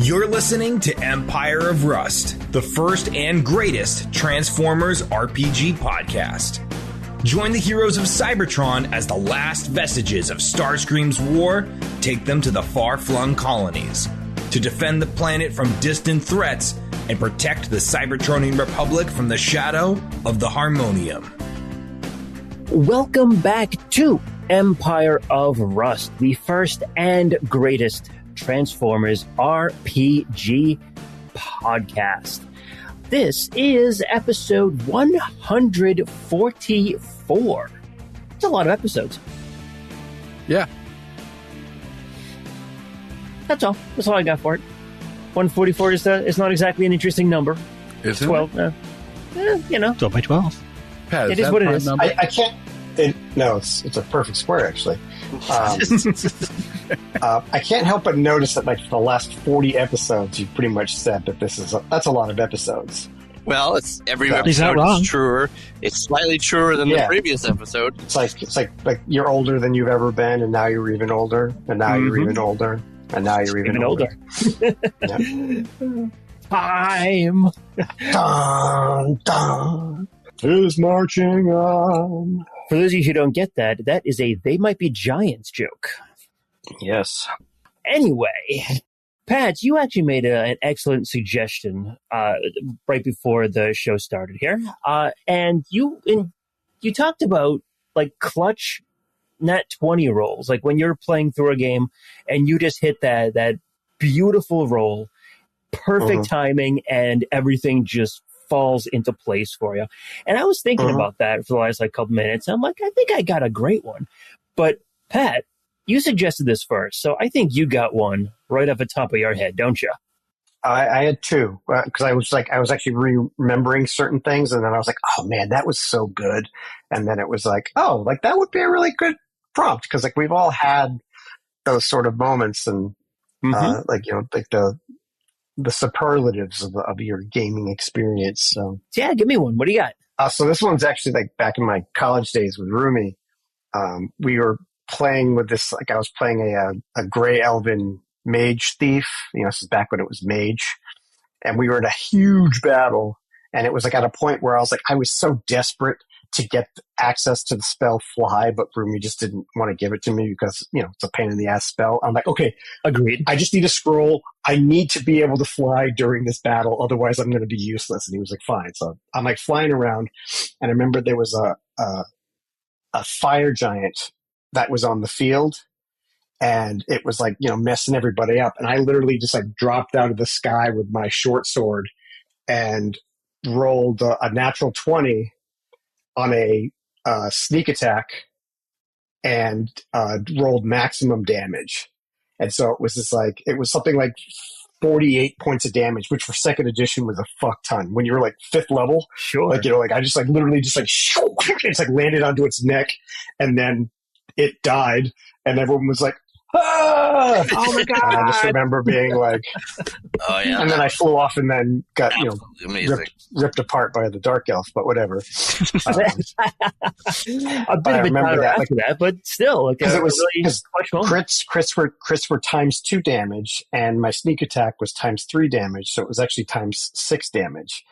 You're listening to Empire of Rust, the first and greatest Transformers RPG podcast. Join the heroes of Cybertron as the last vestiges of Starscream's war take them to the far-flung colonies to defend the planet from distant threats and protect the Cybertronian Republic from the shadow of the Harmonium. Welcome back to Empire of Rust, the first and greatest Transformers RPG podcast. This is episode 144. It's a lot of episodes. Yeah. That's all. That's all I got for it. 144 is not exactly an interesting number. Is 12. 12 by 12. Pat, It is what it is. I can't. No, it's a perfect square, actually. I can't help but notice that, like, the last 40 episodes, you've pretty much said that that's a lot of episodes. Well, it's every He's episode not wrong. is truer. It's slightly truer than the previous episode. It's like you're older than you've ever been, and now you're even older, and now you're even older, and now you're even older. Time. Dun, dun, is marching on. For those of you who don't get that, that is a They Might Be Giants joke. Yes. Anyway, Pat, you actually made an excellent suggestion right before the show started here. And you talked about, like, clutch nat 20 rolls, like when you're playing through a game and you just hit that beautiful roll, perfect timing, and everything just falls into place for you. And I was thinking about that for the last couple minutes. I'm like, I think I got a great one. But Pat, you suggested this first, so I think you got one right off the top of your head, don't you? I had two, because I was actually remembering certain things, and then I was like, oh man, that was so good. And then it was like, oh, like that would be a really good prompt, because like we've all had those sort of moments, and like the superlatives of your gaming experience. So yeah, give me one. What do you got? So this one's actually like back in my college days with Rumi. We were playing with this, like I was playing a gray elven mage thief. This is back when it was mage, and we were in a huge battle. And it was like at a point where I was so desperate to get access to the spell fly, but Rumi just didn't want to give it to me because, it's a pain in the ass spell. I'm like, okay, agreed. I just need a scroll. I need to be able to fly during this battle. Otherwise I'm going to be useless. And he was like, fine. So I'm like flying around, and I remember there was a fire giant that was on the field, and it was like, messing everybody up. And I literally just like dropped out of the sky with my short sword and rolled a natural 20 on a sneak attack and rolled maximum damage. And so it was something like 48 points of damage, which for second edition was a fuck ton. When you were like 5th level, sure. I just like literally just like it's like landed onto its neck, and then it died, and everyone was like, ah! Oh my god! And I just remember being like, Oh yeah, and then I flew off and then got amazing. ripped apart by the dark elf, but whatever. A bit of a downer after that, but still, because it was really crits were times 2 damage, and my sneak attack was times 3 damage, so it was actually times 6 damage.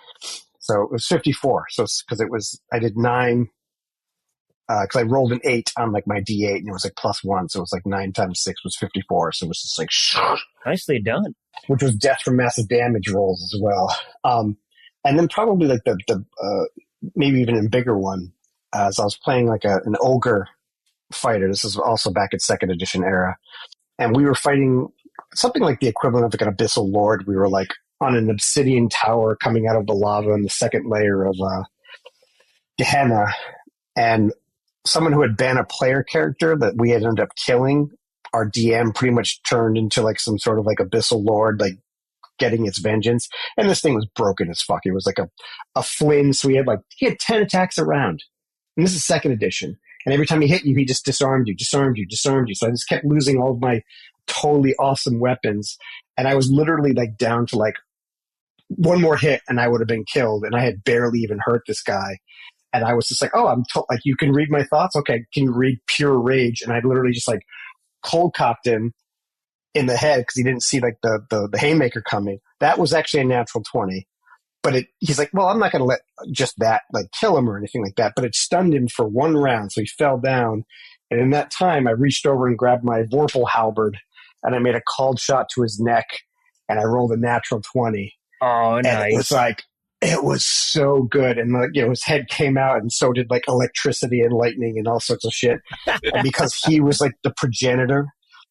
So it was 54. So because I did 9. Because I rolled an 8 on like my D8, and it was like +1, so it was like 9 times 6 was 54. So it was just like nicely done. Which was death from massive damage rolls as well. And then probably like the maybe even a bigger one, as I was playing like an ogre fighter. This is also back at 2nd edition era, and we were fighting something like the equivalent of like an abyssal lord. We were like on an obsidian tower coming out of the lava in the second layer of Gehenna, and someone who had been a player character that we had ended up killing, our DM pretty much turned into like some sort of like abyssal lord, like getting its vengeance. And this thing was broken as fuck. It was like a Flynn. So he had 10 attacks a round. And this is 2nd edition. And every time he hit you, he just disarmed you. So I just kept losing all of my totally awesome weapons. And I was literally like down to like one more hit and I would have been killed. And I had barely even hurt this guy. And I was just like, oh, like, you can read my thoughts? Okay, can you read pure rage? And I literally just like cold cocked him in the head because he didn't see like the haymaker coming. That was actually a natural 20. But he's like, well, I'm not going to let just that like kill him or anything like that. But it stunned him for one round, so he fell down. And in that time, I reached over and grabbed my Vorpal halberd, and I made a called shot to his neck, and I rolled a natural 20. Oh, nice! And it was like, it was so good, and like, his head came out, and so did like electricity and lightning and all sorts of shit. And because he was like the progenitor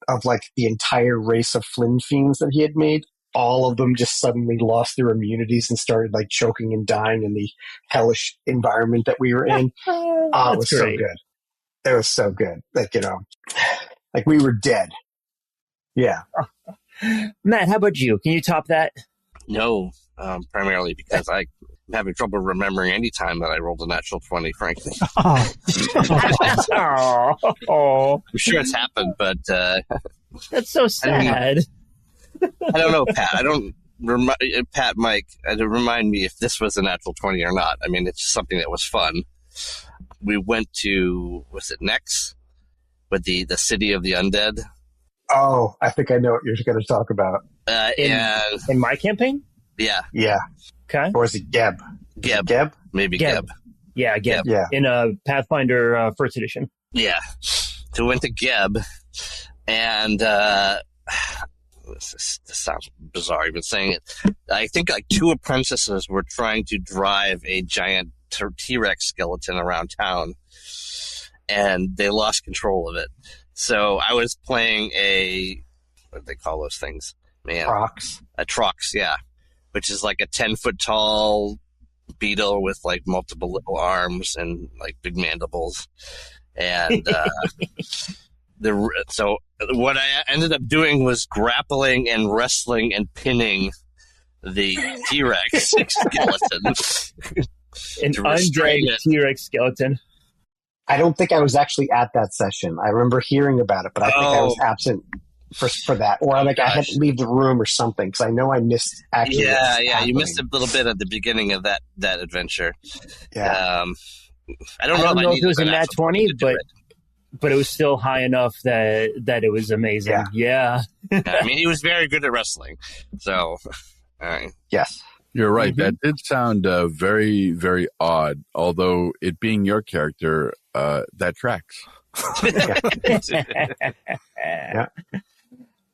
of like the entire race of Flynn fiends that he had made, all of them just suddenly lost their immunities and started like choking and dying in the hellish environment that we were in. It was great. So good. It was so good. Like, like we were dead. Yeah. Matt, how about you? Can you top that? No, primarily because I'm having trouble remembering any time that I rolled a natural 20, frankly. Oh. I'm sure it's happened, but... that's so sad. I don't know, Pat. Mike, remind me if this was a natural 20 or not. I mean, it's just something that was fun. We went to, was it Nex? With the City of the Undead. Oh, I think I know what you're going to talk about. In my campaign? Yeah. Yeah. Okay. Or is it Geb? Geb? Maybe Geb. Yeah, Geb. Yeah. In Pathfinder First Edition. Yeah. So we went to Geb, and this sounds bizarre even saying it. I think like 2 apprentices were trying to drive a giant T-Rex skeleton around town, and they lost control of it. So I was playing what do they call those things? Man, Trox. A Trox, yeah, which is like a 10-foot tall beetle with like multiple little arms and like big mandibles. And so what I ended up doing was grappling and wrestling and pinning the T-Rex skeleton. An undragged T-Rex skeleton. I don't think I was actually at that session. I remember hearing about it, but I think I was absent for that. Or I had to leave the room or something, because I know I missed actually. Yeah, you missed a little bit at the beginning of that adventure. Yeah. I don't know if it was a nat 20, but it was still high enough that it was amazing. Yeah. I mean, he was very good at wrestling. So, all right. Yes. You're right. Mm-hmm. That did sound very, very odd. Although it being your character, that tracks. Yeah.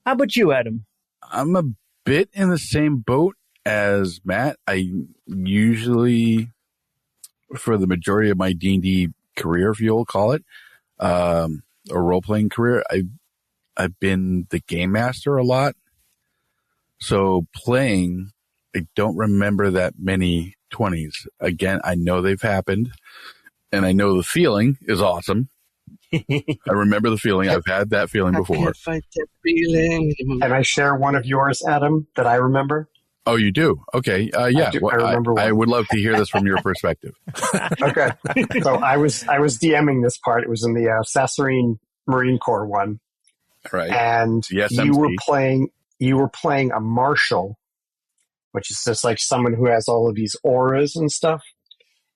How about you, Adam? I'm a bit in the same boat as Matt. I usually, for the majority of my D&D career, if you'll call it, or role-playing career, I've been the game master a lot. So playing, I don't remember that many 20s. Again, I know they've happened, and I know the feeling is awesome. I remember the feeling. I've had that feeling before. I can't fight that feeling. Can I share one of yours, Adam, that I remember? Oh, you do? Okay. Yeah. I remember one. I would love to hear this from your perspective. Okay. So I was DMing this part. It was in the Sassarine Marine Corps one. Right. And you were playing a marshal, which is just like someone who has all of these auras and stuff.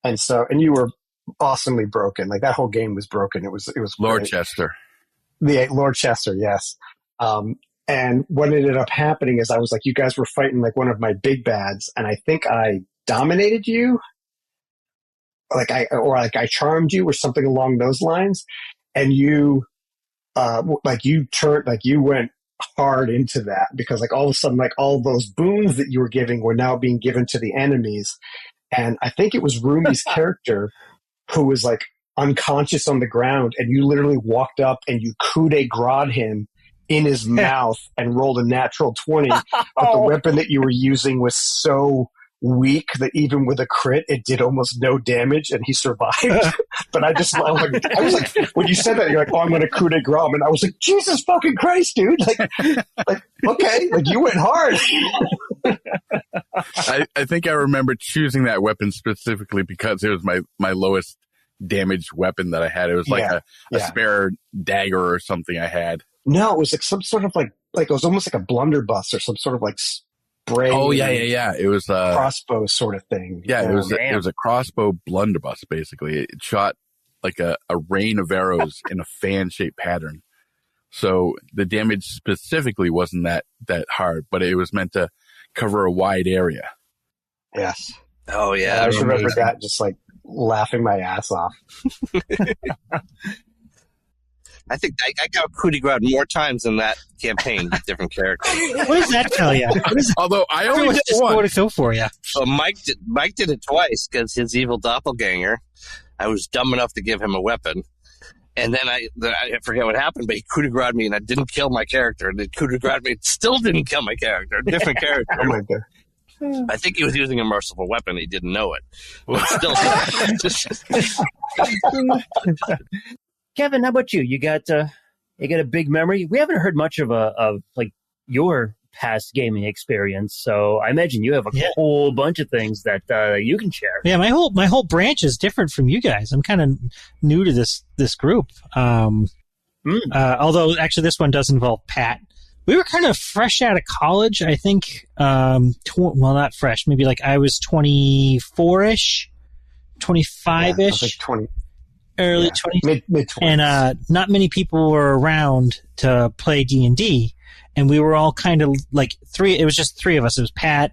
And you were awesomely broken. Like that whole game was broken. It was Lord great. Chester. The Lord Chester, yes. And what ended up happening is I was like, you guys were fighting like one of my big bads, and I think I dominated you. I charmed you or something along those lines. And you went hard into that, because like all of a sudden, like all those boons that you were giving were now being given to the enemies. And I think it was Rumi's character who was like unconscious on the ground, and you literally walked up and you coup de grace him in his mouth and rolled a natural 20. But the weapon that you were using was so weak that even with a crit, it did almost no damage, and he survived. But I was like, when you said that, you're like, oh, I'm going to coup de grace him. And I was like, Jesus fucking Christ, dude. Like, okay, like you went hard. I think I remember choosing that weapon specifically because it was my lowest damage weapon that I had. It was like a spare dagger or something I had. No, it was like some sort of like it was almost like a blunderbuss or some sort of like spray. Oh yeah. It was a crossbow sort of thing. Yeah, it was a crossbow blunderbuss basically. It shot like a rain of arrows in a fan-shaped pattern. So the damage specifically wasn't that hard, but it was meant to cover a wide area. Yes. Oh, yeah. I just remember that, just like laughing my ass off. I think I got coup de grace more times in that campaign with different characters. What does that tell you? Although I only did just more one. to go for you. So Mike did it twice because his evil doppelganger, I was dumb enough to give him a weapon. And then I forget what happened, but he coup de grace me and I didn't kill my character. And then coup de grace me, still didn't kill my character. Different character. Oh my God. I think he was using a merciful weapon. He didn't know it. But still. Kevin, how about you? You got a big memory. We haven't heard much of like your past gaming experience, so I imagine you have a whole bunch of things that you can share. Yeah, my whole branch is different from you guys. I'm kind of new to this group. Although actually this one does involve Pat. We were kind of fresh out of college, I think. Well, not fresh. Maybe like I was 24-ish, 25-ish. I was like 20. Early 20s. Mid-20s. And not many people were around to play D&D. And we were all kind of like it was just three of us. It was Pat,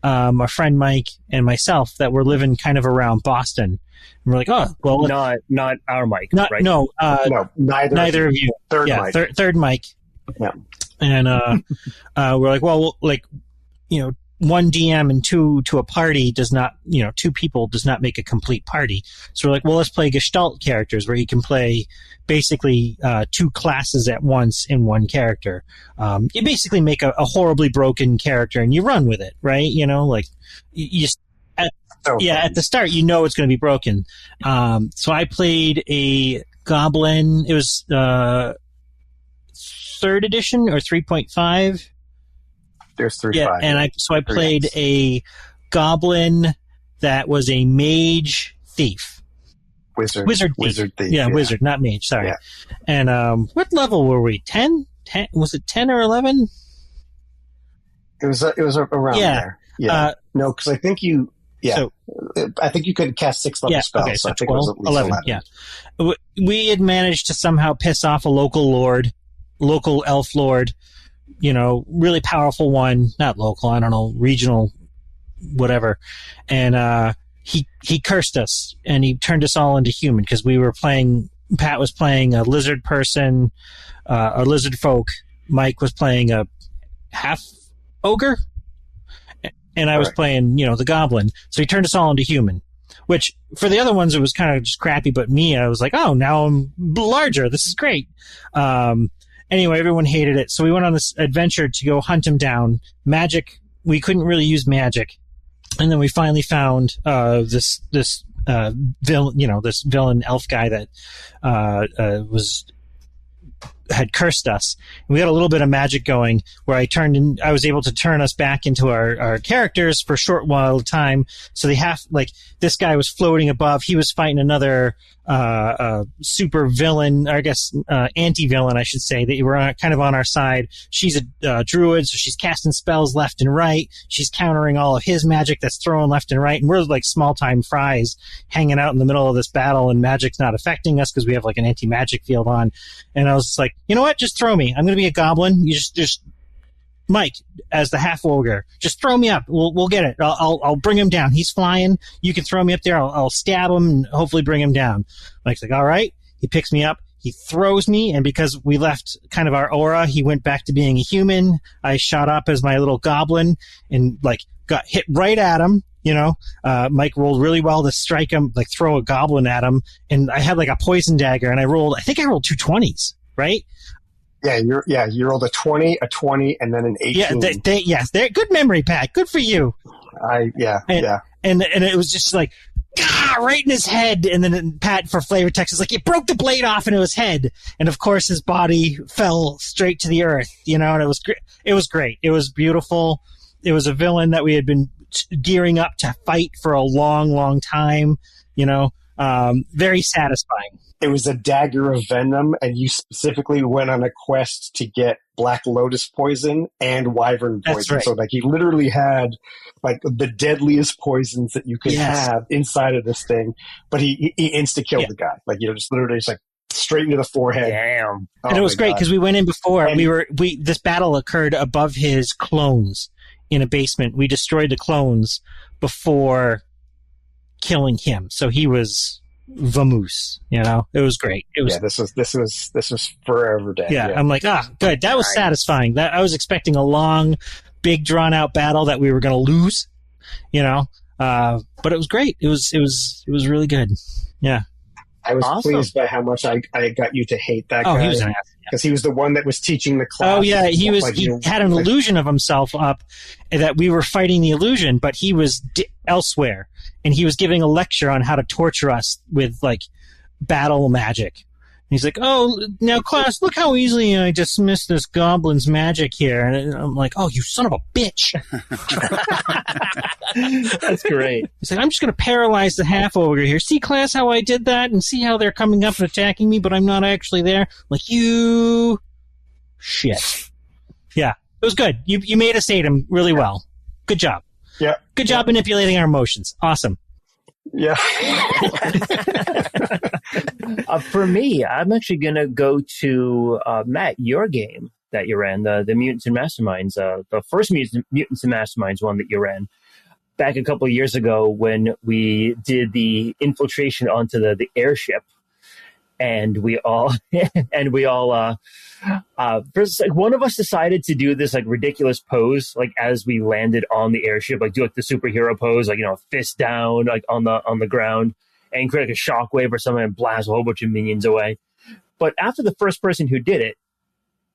our friend Mike, and myself that were living kind of around Boston. And we're like, oh, well. Not our Mike, right? No, neither of you. Third Mike. Third Mike. Yeah. And we're like, well, like, one DM and two to a party does not, two people does not make a complete party. So we're like, well, let's play Gestalt characters where you can play basically two classes at once in one character. You basically make a horribly broken character and you run with it, right? At the start, it's going to be broken. So I played a goblin. It was 3rd edition or 3.5. There's 3.5. Yeah, and I played a goblin that was a mage thief. Wizard thief. Yeah, wizard, not mage. Sorry. Yeah. And what level were we? 10? Was it 10 or 11? It was around there. Yeah. No, because I think you. Yeah. So, I think you could cast 6-level spells. Okay, so I think 12, it was at least 11. Yeah. We had managed to somehow piss off a local elf lord. Really powerful one, not local, I don't know, regional, whatever. And he cursed us and he turned us all into human because Pat was playing a lizard person, a lizard folk. Mike was playing a half ogre. And I was playing, the goblin. So he turned us all into human, which for the other ones, it was kind of just crappy. But me, I was like, oh, now I'm larger. This is great. Anyway, everyone hated it, so we went on this adventure to go hunt him down. Magic, we couldn't really use magic, and then we finally found this villain, this villain elf guy that had cursed us. And we got a little bit of magic going, where I was able to turn us back into our characters for a short while of time. So this guy was floating above. He was fighting another super villain, or I guess anti-villain, I should say, that you were kind of on our side. She's a druid, so she's casting spells left and right. She's countering all of his magic that's thrown left and right, and we're like small-time fries hanging out in the middle of this battle, and magic's not affecting us because we have like an anti-magic field on. And I was just like, you know what? Just throw me. I'm going to be a goblin. You just Mike, as the half ogre, just throw me up. We'll get it. I'll bring him down. He's flying. You can throw me up there. I'll stab him and hopefully bring him down. Mike's like, all right. He picks me up. He throws me, and because we left kind of our aura, he went back to being a human. I shot up as my little goblin and got hit right at him. Mike rolled really well to strike him, throw a goblin at him, and I had a poison dagger, and I think I rolled 2 20s, right? Yeah, you rolled a 20, and then an 18. Yeah, they're good memory, Pat. Good for you. And it was just right in his head. And then Pat, for flavor text, is it broke the blade off into his head. And of course, his body fell straight to the earth. And it was great. It was great. It was beautiful. It was a villain that we had been gearing up to fight for a long, long time. Very satisfying. It was a dagger of venom, and you specifically went on a quest to get Black Lotus poison and Wyvern poison. Right. So he literally had the deadliest poisons that you could have inside of this thing. But he insta killed the guy. Just literally just straight into the forehead. Damn. And it was great because we went in before. And this battle occurred above his clones in a basement. We destroyed the clones before killing him. So he was vamoose, It was great. It was this was forever dead. Yeah, I'm like, good. That was satisfying. That I was expecting a long, big, drawn out battle that we were going to lose, but it was great. It was really good. Yeah. I was pleased by how much I got you to hate that guy. He was an ass. Because he was the one that was teaching the class. Oh, yeah, he had an illusion of himself up that we were fighting the illusion, but he was elsewhere. And he was giving a lecture on how to torture us with, battle magic. And he's like, oh, now, class, look how easily I dismissed this goblin's magic here. And I'm like, oh, you son of a bitch. That's great. He's like, I'm just going to paralyze the half over here. See, class, how I did that? And see how they're coming up and attacking me, but I'm not actually there? I'm like, you shit. Yeah, it was good. You made us hate him really well. Good job. Yeah. Good job manipulating our emotions. Awesome. Yeah. For me, I'm actually going to go to Matt, your game that you ran, the Mutants and Masterminds, the first Mutants and Masterminds one that you ran back a couple of years ago when we did the infiltration onto the airship. And we all, first, one of us decided to do this ridiculous pose, as we landed on the airship, do the superhero pose, fist down, on the ground, and create a shockwave or something and blast a whole bunch of minions away. But after the first person who did it,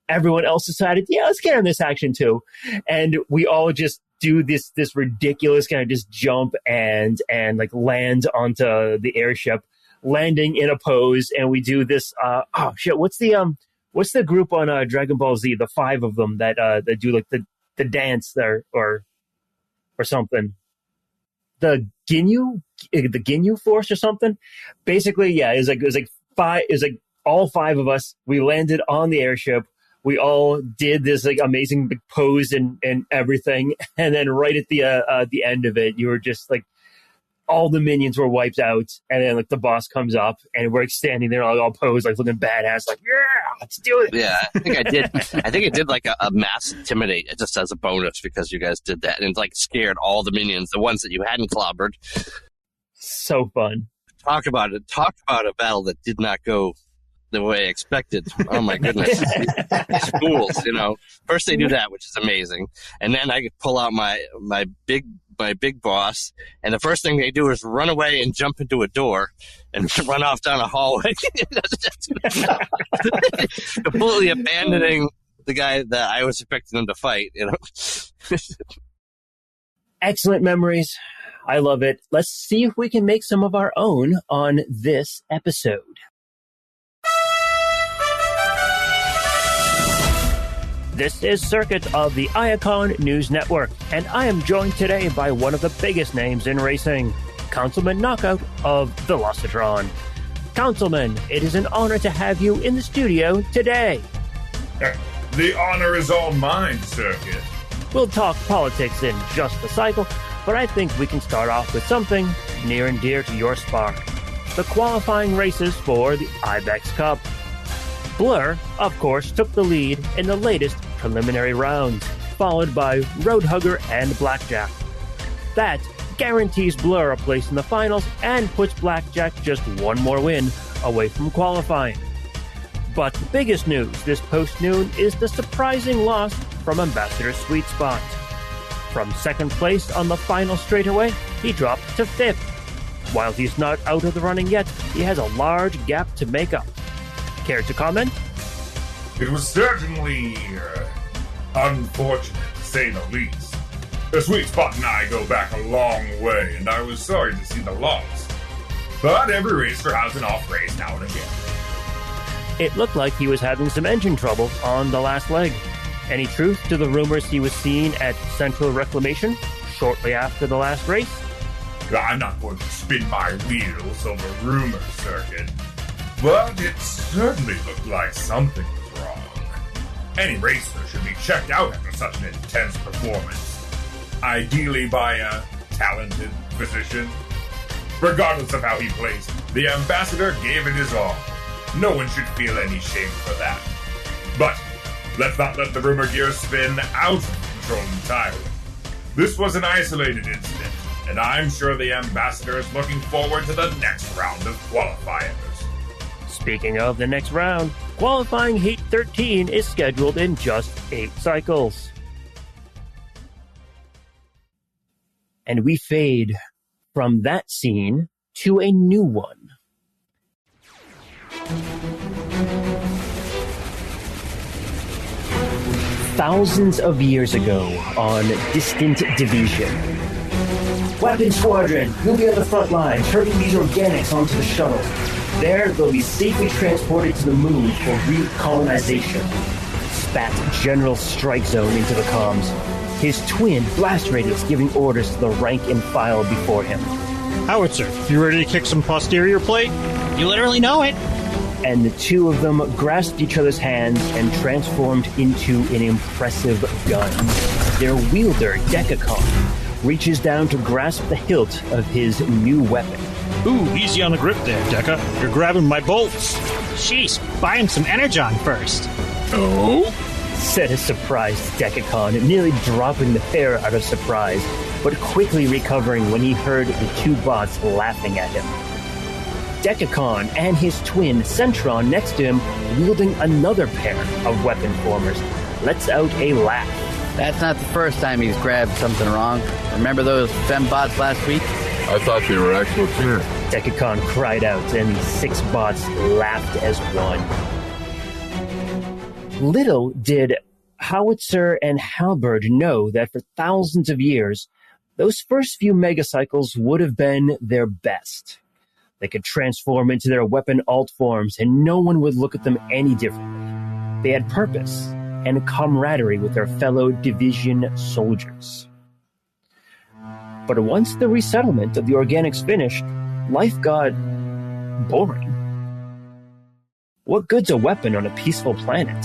everyone else decided, yeah, let's get on this action too, and we all just do this ridiculous kind of just jump and land onto the airship, landing in a pose, and we do this. What's the group on Dragon Ball Z? The 5 of them that do the dance there or something. The Ginyu Force or something. Basically, yeah, it was all 5 of us. We landed on the airship. We all did this amazing big pose and everything, and then right at the end of it, you were just all the minions were wiped out, and then the boss comes up, and we're standing there all posed, looking badass, yeah, let's do it. Yeah, I think I did a mass intimidate just as a bonus because you guys did that, and it scared all the minions, the ones that you hadn't clobbered. So fun. Talk about a battle that did not go the way I expected. Oh my goodness. These fools, First they do that, which is amazing, and then I could pull out my big boss, and the first thing they do is run away and jump into a door and run off down a hallway. Completely abandoning the guy that I was expecting them to fight, Excellent memories. I love it. Let's see if we can make some of our own on this episode. This is Circuit of the Iacon News Network, and I am joined today by one of the biggest names in racing, Councilman Knockout of Velocitron. Councilman, it is an honor to have you in the studio today. The honor is all mine, Circuit. We'll talk politics in just a cycle, but I think we can start off with something near and dear to your spark. The qualifying races for the Ibex Cup. Blur, of course, took the lead in the latest preliminary rounds, followed by Roadhugger and Blackjack. That guarantees Blur a place in the finals and puts Blackjack just one more win away from qualifying. But the biggest news this post-noon is the surprising loss from Ambassador Sweet Spot. From second place on the final straightaway, he dropped to 5th. While he's not out of the running yet, he has a large gap to make up. Care to comment? It was certainly unfortunate, to say the least. The Sweet Spot and I go back a long way, and I was sorry to see the loss. But every racer has an off race now and again. It looked like he was having some engine trouble on the last leg. Any truth to the rumors he was seen at Central Reclamation shortly after the last race? I'm not going to spin my wheels over rumors, Circuit. But it certainly looked like something was wrong. Any racer should be checked out after such an intense performance. Ideally by a talented physician. Regardless of how he placed, the Ambassador gave it his all. No one should feel any shame for that. But let's not let the rumor gears spin out of control entirely. This was an isolated incident, and I'm sure the ambassador is looking forward to the next round of qualifiers. Speaking of the next round, qualifying Heat 13 is scheduled in just 8 cycles. And we fade from that scene to a new one. Thousands of years ago on distant Division. Weapon Squadron, you'll be on the front lines, herding these organics onto the shuttle. There, they'll be safely transported to the moon for recolonization. Spat General Strike Zone into the comms. His twin, Blast Radius, giving orders to the rank and file before him. Howitzer, you ready to kick some posterior plate? You literally know it. And the two of them grasped each other's hands and transformed into an impressive gun. Their wielder, Decacon, reaches down to grasp the hilt of his new weapon. Ooh, easy on the grip there, Deca. You're grabbing my bolts. Sheesh, buy him some Energon first. Oh? Said a surprised Decacon, nearly dropping the hair out of surprise, but quickly recovering when he heard the two bots laughing at him. Decacon and his twin, Centron, next to him, wielding another pair of weapon formers, lets out a laugh. That's not the first time he's grabbed something wrong. Remember those fembots last week? I thought they were actual too. Decacon cried out, and the 6 bots laughed as one. Little did Howitzer and Halberd know that for thousands of years, those first few megacycles would have been their best. They could transform into their weapon alt forms, and no one would look at them any differently. They had purpose and camaraderie with their fellow Division soldiers. But once the resettlement of the organics finished, life got boring. What good's a weapon on a peaceful planet?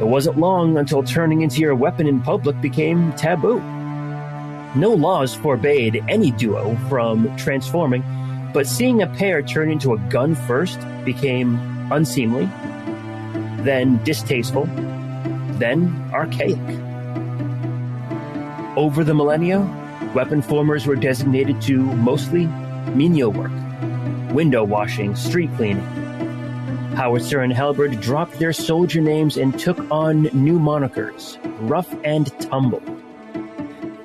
It wasn't long until turning into your weapon in public became taboo. No laws forbade any duo from transforming, but seeing a pair turn into a gun first became unseemly, then distasteful, then archaic. Over the millennia, weapon formers were designated to mostly menial work, window washing, street cleaning. Howitzer and Halberd dropped their soldier names and took on new monikers, Rough and Tumble.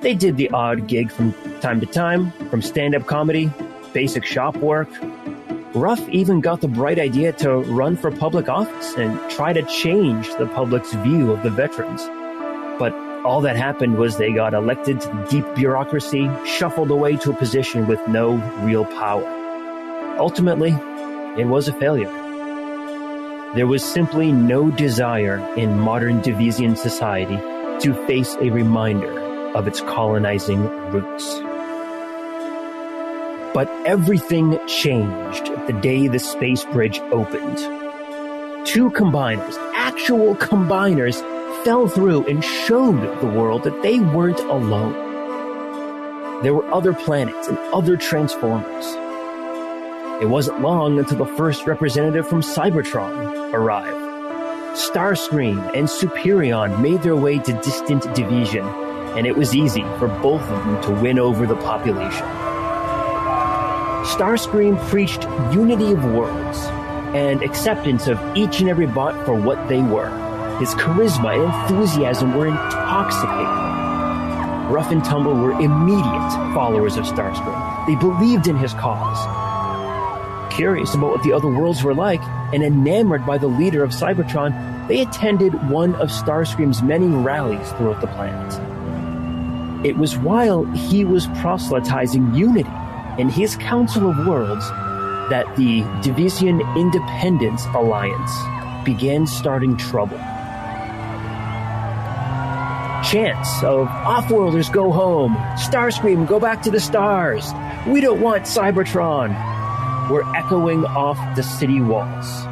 They did the odd gig from time to time, from stand-up comedy, basic shop work. Rough even got the bright idea to run for public office and try to change the public's view of the veterans. But all that happened was they got elected to the deep bureaucracy, shuffled away to a position with no real power. Ultimately, it was a failure. There was simply no desire in modern Divisian society to face a reminder of its colonizing roots. But everything changed the day the space bridge opened. 2 combiners, actual combiners, fell through and showed the world that they weren't alone. There were other planets and other Transformers. It wasn't long until the first representative from Cybertron arrived. Starscream and Superion made their way to distant Division, and it was easy for both of them to win over the population. Starscream preached unity of worlds and acceptance of each and every bot for what they were. His charisma and enthusiasm were intoxicating. Rough and Tumble were immediate followers of Starscream. They believed in his cause. Curious about what the other worlds were like, and enamored by the leader of Cybertron, they attended one of Starscream's many rallies throughout the planet. It was while he was proselytizing unity in his Council of Worlds that the Divisian Independence Alliance began starting trouble. Chants of "Offworlders go home," "Starscream go back to the stars," "We don't want Cybertron," were echoing off the city walls.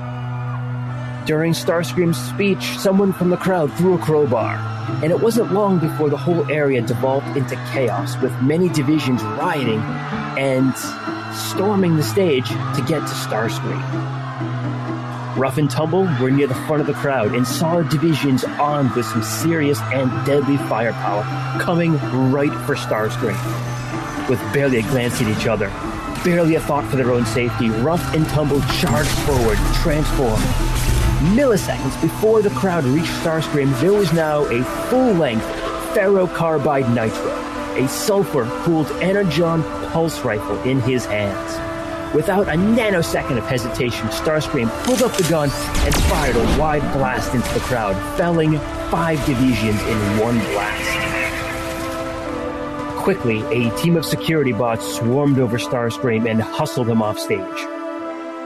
During Starscream's speech, someone from the crowd threw a crowbar, and it wasn't long before the whole area devolved into chaos, with many divisions rioting and storming the stage to get to Starscream. Rough and Tumble were near the front of the crowd in solid divisions armed with some serious and deadly firepower, coming right for Starscream. With barely a glance at each other, barely a thought for their own safety, Rough and Tumble charged forward, transformed. Milliseconds before the crowd reached Starscream, there was now a full-length ferrocarbide nitro, a sulfur-cooled energon pulse rifle in his hands. Without a nanosecond of hesitation, Starscream pulled up the gun and fired a wide blast into the crowd, felling 5 divisions in one blast. Quickly, a team of security bots swarmed over Starscream and hustled him off stage.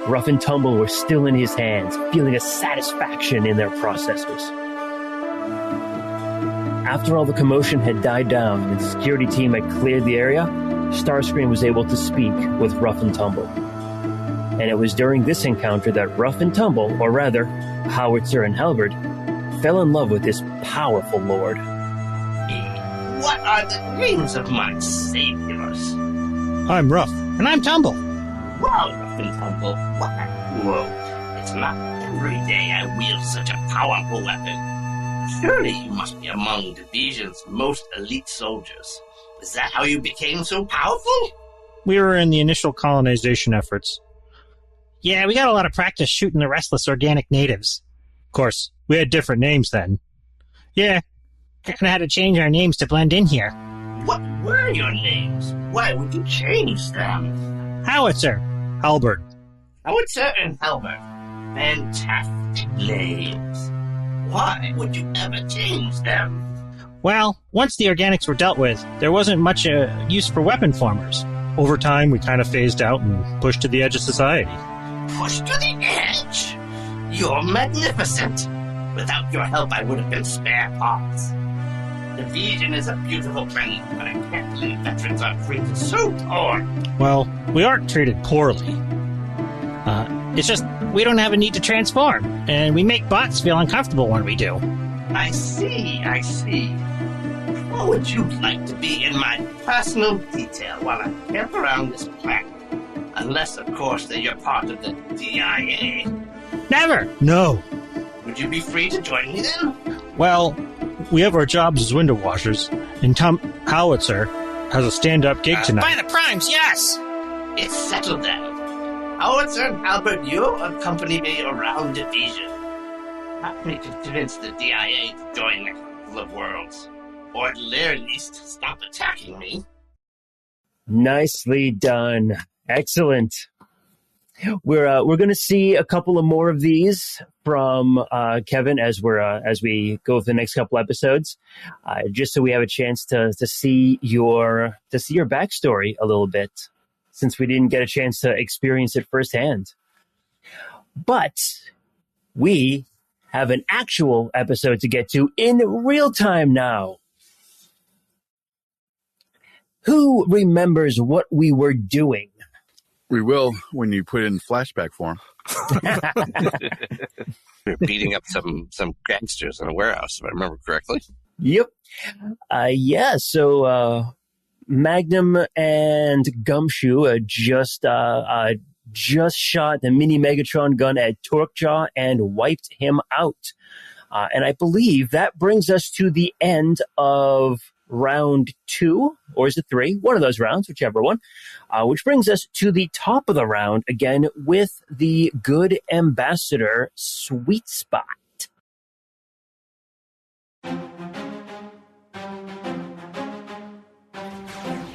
Rough and Tumble were still in his hands, feeling a satisfaction in their processors. After all the commotion had died down and the security team had cleared the area, Starscream was able to speak with Rough and Tumble. And it was during this encounter that Rough and Tumble, or rather, Howitzer and Halberd, fell in love with this powerful lord. What are the names of my saviors? I'm Rough. And I'm Tumble. Well, Rough and Tumble, whoa. It's not every day I wield such a powerful weapon. Surely you must be among Division's most elite soldiers. Is that how you became so powerful? We were in the initial colonization efforts. Yeah, we got a lot of practice shooting the restless organic natives. Of course, we had different names then. Yeah, kind of had to change our names to blend in here. What were your names? Why would you change them? Howitzer, Halbert. Howitzer and Halbert. Fantastic names. Why would you ever change them? Well, once the organics were dealt with, there wasn't much use for weapon formers. Over time, we kind of phased out and pushed to the edge of society. Pushed to the edge? You're magnificent. Without your help, I would have been spare parts. Division is a beautiful thing, but I can't believe veterans are treated so poor. Well, we aren't treated poorly. It's just, we don't have a need to transform, and we make bots feel uncomfortable when we do. I see. What would you like to be in my personal detail while I camp around this planet? Unless, of course, that you're part of the DIA. Never! No. Would you be free to join me then? Well, we have our jobs as window washers, and Tom Howitzer has a stand-up gig tonight. By the primes, yes! It's settled then. Howitzer and Albert, you accompany me around Division. Help me convince the DIA to join a couple of worlds. Or at the very least, stop attacking me. Nicely done. Excellent. We're going to see a couple of more of these from Kevin as we go through the next couple episodes, just so we have a chance to see your backstory a little bit, since we didn't get a chance to experience it firsthand. But we have an actual episode to get to in real time now. Who remembers what we were doing? We will when you put in flashback form. We were beating up some gangsters in a warehouse, if I remember correctly. Yep. So Magnum and Gumshoe just shot the mini Megatron gun at Torquejaw and wiped him out. And I believe that brings us to the end of round 2, or is it 3? One of those rounds, whichever one. Which brings us to the top of the round again with the good ambassador, Sweet Spot.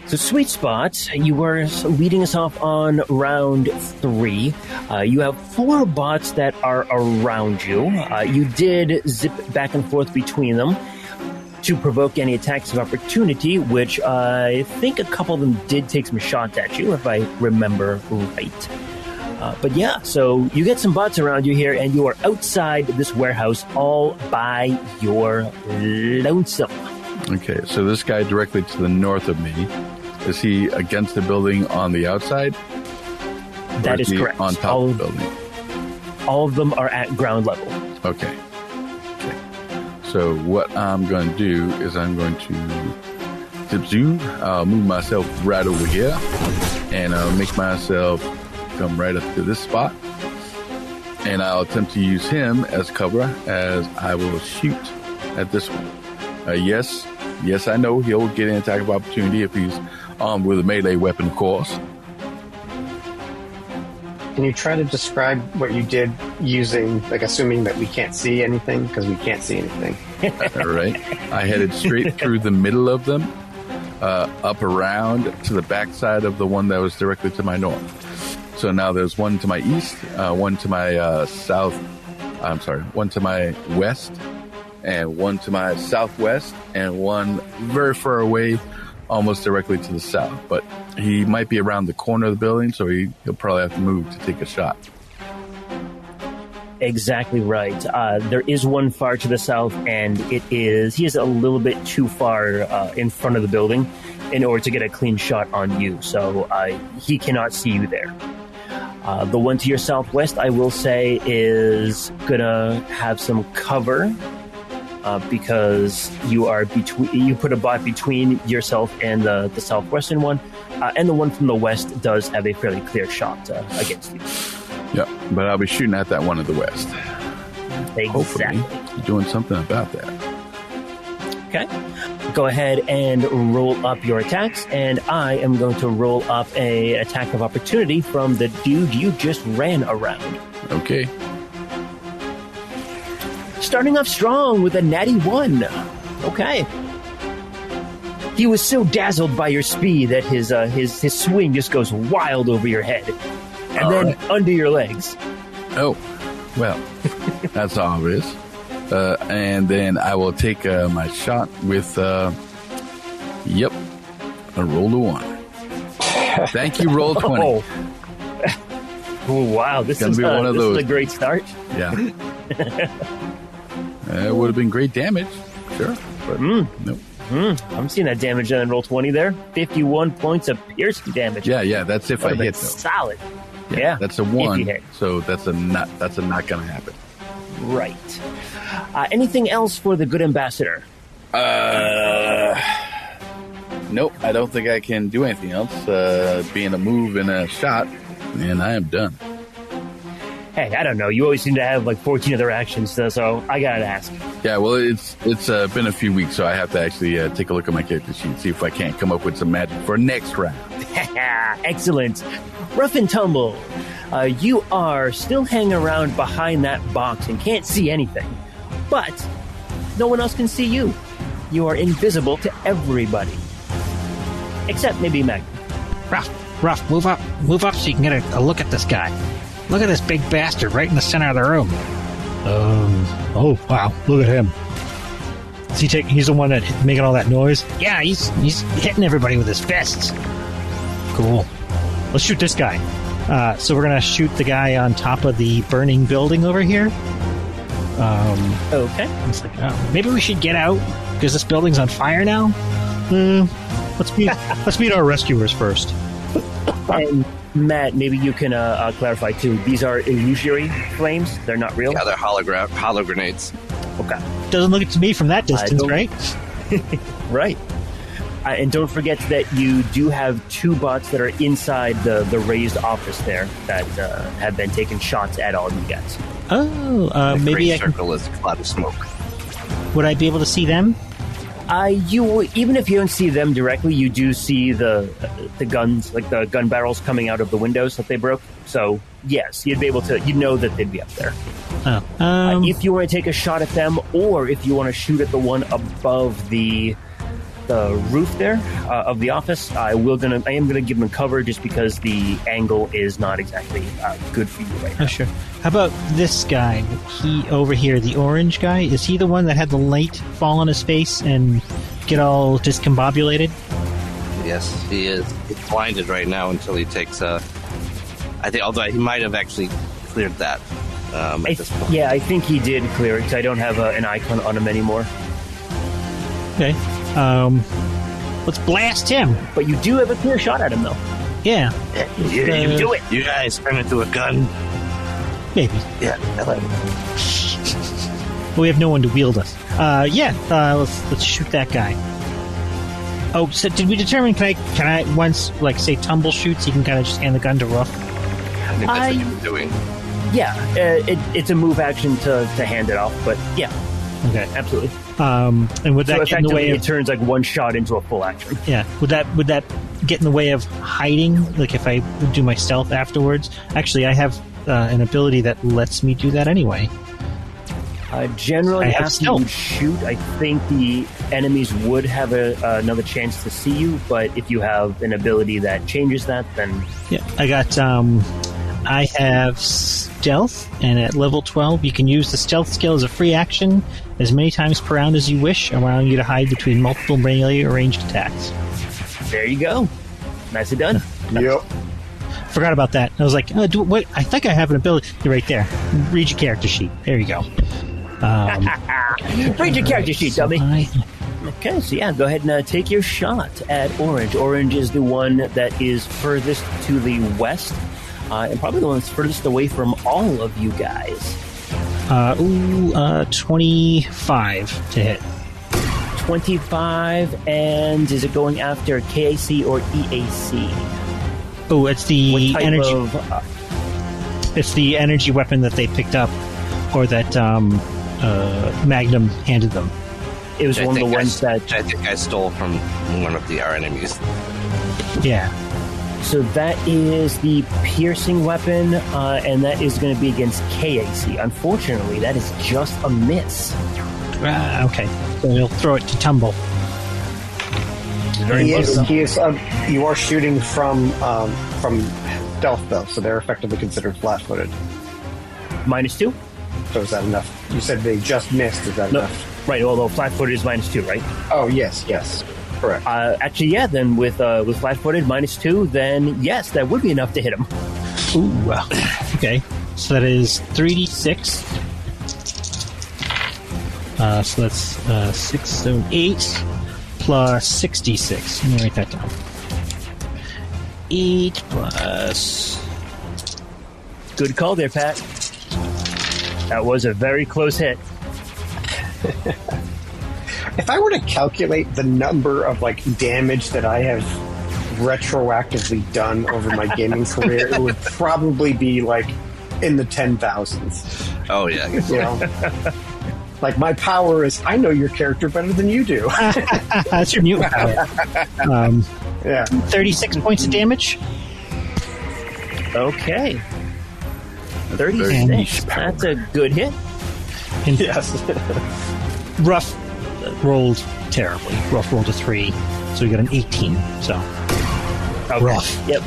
So, Sweet Spot, you were leading us off on round 3. You have 4 bots that are around you. You did zip back and forth between them to provoke any attacks of opportunity, which I think a couple of them did take some shots at you, if I remember right. But yeah, so you get some bots around you here, and you are outside this warehouse all by your lonesome. Okay, so this guy directly to the north of me, is he against the building on the outside? That is correct. On top of the building? All of them are at ground level. Okay. So what I'm going to do is I'm going to zip zoom. I'll move myself right over here, and I'll make myself come right up to this spot. and I'll attempt to use him as cover as I will shoot at this one. Yes, I know he'll get an attack of opportunity if he's armed with a melee weapon, of course. Can you try to describe what you did using, like, assuming that we can't see anything, because we can't see anything? All right. I headed straight through the middle of them, up around to the backside of the one that was directly to my north. So now there's one to my east, one to my one to my west, and one to my southwest, and one very far away, almost directly to the south. But he might be around the corner of the building, so he'll probably have to move to take a shot. Exactly right. There is one far to the south, and he is a little bit too far in front of the building in order to get a clean shot on you, so he cannot see you there. The one to your southwest, I will say, is gonna have some cover because you put a bot between yourself and the southwestern one, and the one from the west does have a fairly clear shot against you. Yeah, but I'll be shooting at that one in the west. Exactly. Hopefully, doing something about that. Okay. Go ahead and roll up your attacks, and I am going to roll up a attack of opportunity from the dude you just ran around. Okay. Starting off strong with a natty 1. Okay. He was so dazzled by your speed that his swing just goes wild over your head. And All then right. under your legs. Oh, well, that's obvious. And then I will take my shot with, a roll of 1. Thank you, roll 20. Oh, wow. This Gonna is be one of those. Is a great start. Yeah. It would have been great damage, sure. But nope. I'm seeing that damage on roll 20 there. 51 points of piercing damage. Yeah, that's if I hit, though. Solid. Yeah. That's a if you 1, hit. so that's a not going to happen. Right. Anything else for the good ambassador? Nope, I don't think I can do anything else. Being a move and a shot, and I am done. Hey, I don't know. You always seem to have like 14 other actions, so I gotta ask. Yeah, well, it's been a few weeks, so I have to actually take a look at my character sheet, see if I can't come up with some magic for next round. Excellent. Rough and tumble. You are still hanging around behind that box and can't see anything. But no one else can see you. You are invisible to everybody. Except maybe Meg. Ruff, move up so you can get a look at this guy. Look at this big bastard right in the center of the room. Oh, wow, look at him. He's the one that making all that noise? Yeah, he's hitting everybody with his fists. Cool. Let's shoot this guy. So we're going to shoot the guy on top of the burning building over here. Okay. It's like, maybe we should get out because this building's on fire now. Let's meet our rescuers first. And Matt, maybe you can clarify too. These are illusory flames. They're not real. Yeah, they're hollow grenades. Okay. Doesn't look to me from that distance, right? Right. And don't forget that you do have 2 bots that are inside the raised office there that have been taking shots at all you guys. Oh, maybe I can. Circle is a cloud of smoke. Would I be able to see them? Even if you don't see them directly, you do see the guns, like the gun barrels coming out of the windows that they broke. So yes, you'd be able to. You'd know that they'd be up there. Oh, if you want to take a shot at them, or if you want to shoot at the one above the roof there of the office, I am gonna give them cover just because the angle is not exactly good for you right now. Oh, sure. How about this guy? He over here, the orange guy. Is he the one that had the light fall on his face and get all discombobulated? Yes, he is. He's blinded right now until he takes I think, although he might have actually cleared that at this point. Yeah, I think he did clear it because I don't have an icon on him anymore. Okay. Let's blast him. But you do have a clear shot at him, though. Yeah. You do it. You guys turn into a gun. Maybe. Yeah. We have no one to wield us. Let's shoot that guy. Oh, so did we determine? Can I once say tumble shoots? You can kind of just hand the gun to Ruff. I think that's what you were doing. Yeah, it's a move action to hand it off, but yeah. Okay. Absolutely. And would that get in the way of... it turns like one shot into a full action. Yeah. Would that get in the way of hiding? Like if I do my stealth afterwards? Actually, I have an ability that lets me do that anyway. Generally, after you shoot, I think the enemies would have another chance to see you, but if you have an ability that changes that, then... Yeah, I have stealth, and at level 12, you can use the stealth skill as a free action as many times per round as you wish, allowing you to hide between multiple melee or ranged attacks. There you go. Nicely done. Yep. Forgot about that. I was like, I think I have an ability. Right there. Read your character sheet. There you go. Read your character sheet, dummy. Okay, so yeah, go ahead and take your shot at Orange. Orange is the one that is furthest to the west, and probably the one that's furthest away from all of you guys. 25 to hit. 25, and is it going after KAC or EAC? Oh, it's the energy. It's the energy weapon that they picked up, or that Magnum handed them. It was one of the ones that I think I stole from one of our enemies. Yeah. So that is the piercing weapon, and that is going to be against KAC. Unfortunately, that is just a miss. Okay, so he'll throw it to Tumble. You are shooting from stealth, though, so they're effectively considered flat-footed. -2? So is that enough? You said they just missed. Is that enough? Right, although flat-footed is -2, right? Oh, yes. Correct. Actually, yeah, then with flat-footed, -2, then yes, that would be enough to hit him. Ooh, okay. So that is 3d6. So that's 6, 7, 8 plus 66. Let me write that down. 8 plus... Good call there, Pat. That was a very close hit. If I were to calculate the number of damage that I have retroactively done over my gaming career, it would probably be in the 10,000s. Oh yeah. You know? My power is, I know your character better than you do. That's your mutant power. Yeah. 36 points of damage. Okay. 36. That's a good hit. And yes. Rough rolled terribly. Rough rolled a 3, so we got an 18. So rough. Yep.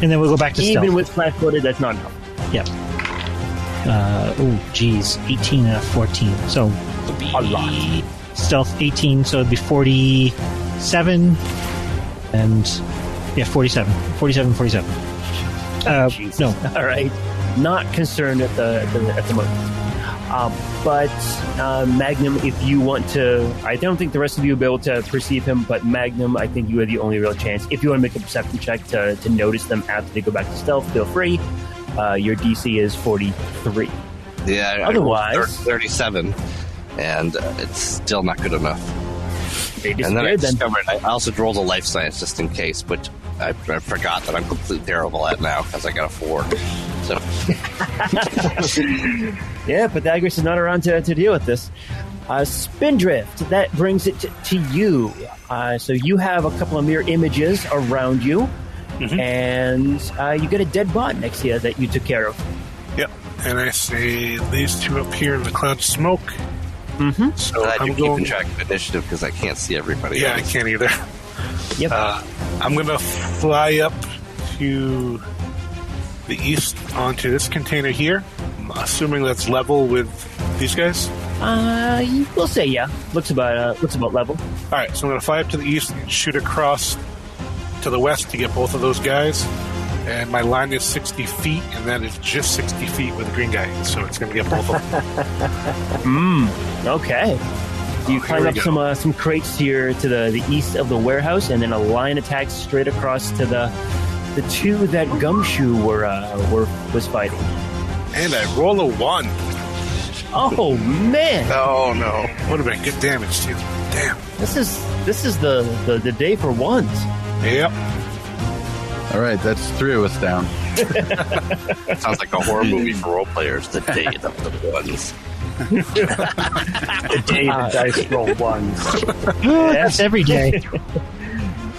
And then we'll go back to stealth. Even with flat-footed, that's not enough. Yep. 18 and a 14. So it'd be a lot. Stealth 18, so it'd be 47 and 47. 47. No. All right. Not concerned at the moment. But Magnum, if you want to, I don't think the rest of you will be able to perceive him, but Magnum, I think you have the only real chance. If you want to make a perception check to notice them after they go back to stealth, feel free. Your DC is 43. Yeah, otherwise 37, and it's still not good enough. And then I discovered I also rolled a life science just in case, but I forgot that I'm completely terrible at now because I got a 4. So yeah, Pythagoras is not around to deal with this. Spindrift, that brings it to you. So you have a couple of mirror images around you. Mm-hmm. And you get a dead bot next to you that you took care of. Yep. And I say these two up here in the cloud of smoke. Mm-hmm. So I'm keeping track of initiative because I can't see everybody. Yeah, else. I can't either. Yep. I'm going to fly up to the east onto this container here. I'm assuming that's level with these guys. We'll say yeah. Looks about level. All right, so I'm going to fly up to the east and shoot across to the west to get both of those guys, and my line is 60 feet, and that is just 60 feet with the green guy, so it's going to get both of them. Okay. You climb up some crates here to the east of the warehouse, and then a line attacks straight across to the two that Gumshoe was fighting. And I roll a 1. Oh man! Oh no! Would have been good damage too. Damn. This is the day for ones. Yep. All right, that's 3 of us down. Sounds like a horror movie for role players. The day of the ones. The day the dice roll ones. That's every day.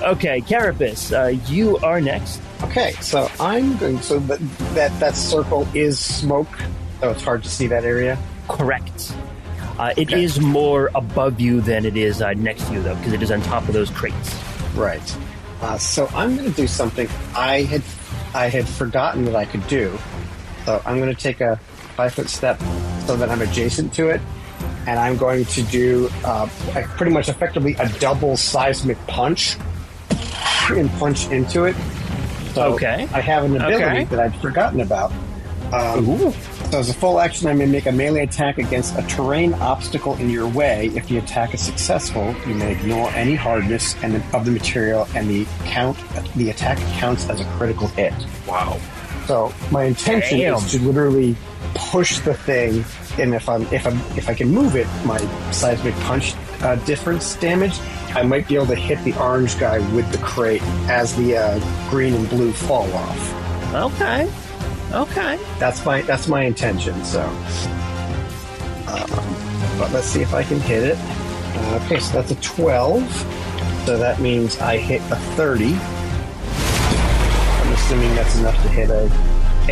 Okay, Carapace, you are next. Okay, so I'm going. So that circle is smoke, so it's hard to see that area. Correct. It is more above you than it is next to you, though, because it is on top of those crates. Right. So I'm going to do something I had forgotten that I could do. So I'm going to take a 5-foot step so that I'm adjacent to it, and I'm going to do pretty much effectively a double seismic punch and punch into it. So okay. I have an ability that I'd forgotten about. So as a full action, I may make a melee attack against a terrain obstacle in your way. If the attack is successful, you may ignore any hardness of the material, and the attack counts as a critical hit. Wow. So my intention is to literally push the thing, and if I can move it, my seismic punch difference damage, I might be able to hit the orange guy with the crate as the green and blue fall off. Okay. That's my intention. So, but let's see if I can hit it. Okay, so that's a 12. So that means I hit a 30. I'm assuming that's enough to hit a